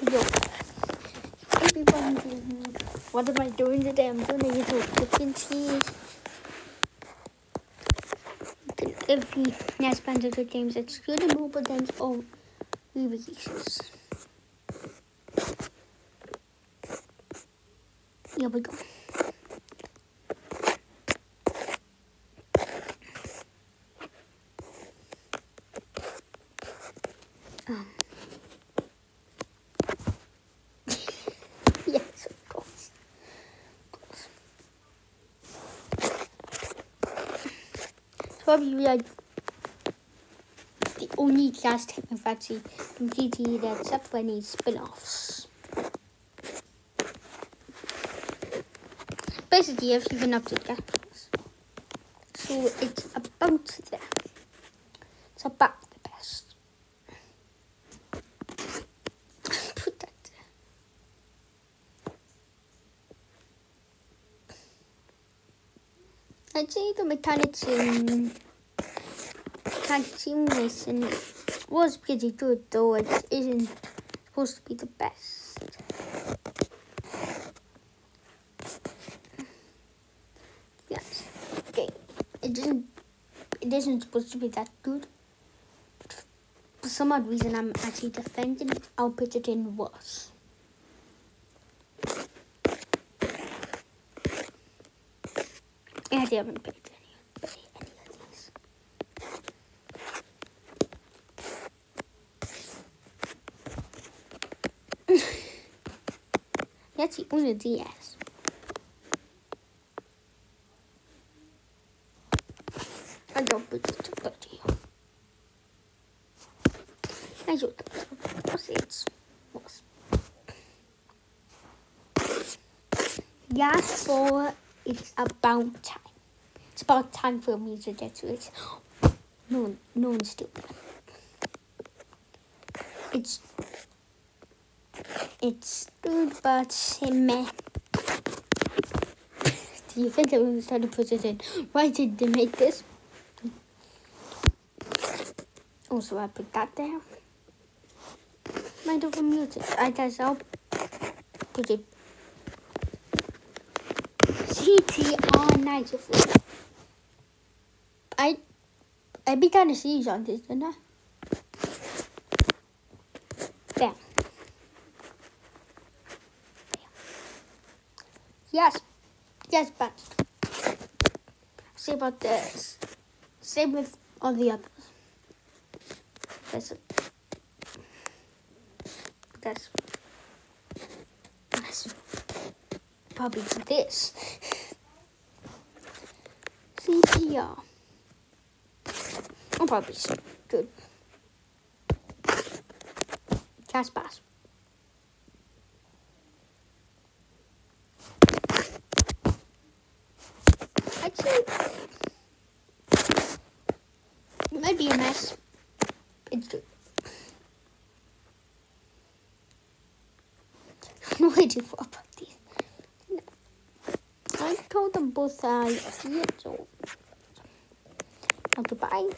Yo, everyone, what am I doing today? I'm doing a little cooking series. If you nice bands of good games, excluding mobile games or re-releases. Here we go. Yes, of course. Probably like the only last time I've actually completed it except for any spin-offs. Basically, I've even up to that. So it's about there. It's about the best. Put that there. I'd say the mechanics in Tag Team Racing was pretty good, though it isn't supposed to be the best. Yes, okay. It isn't supposed to be that good. For some odd reason, I'm actually defending it. I'll put it in worse. I actually haven't played any of these. That's the only DS. I don't put it to 30. I should see it's worse. Yes, for it's about time. It's about time for me to get to it. No one's doing it. It's good, but meh. Do you think they were trying to put it in? Why did they make this? Also, I put that there. Might have muted. I guess I'll put it. CTR 94. I began to see on this, didn't I? There. Yes, but say about this. Same with all the others. That's probably this. CTR. I'll probably say good. Cast pass. I'd say it might be a mess. It's good. No idea about these. No. I told them both I see it, so how to buy.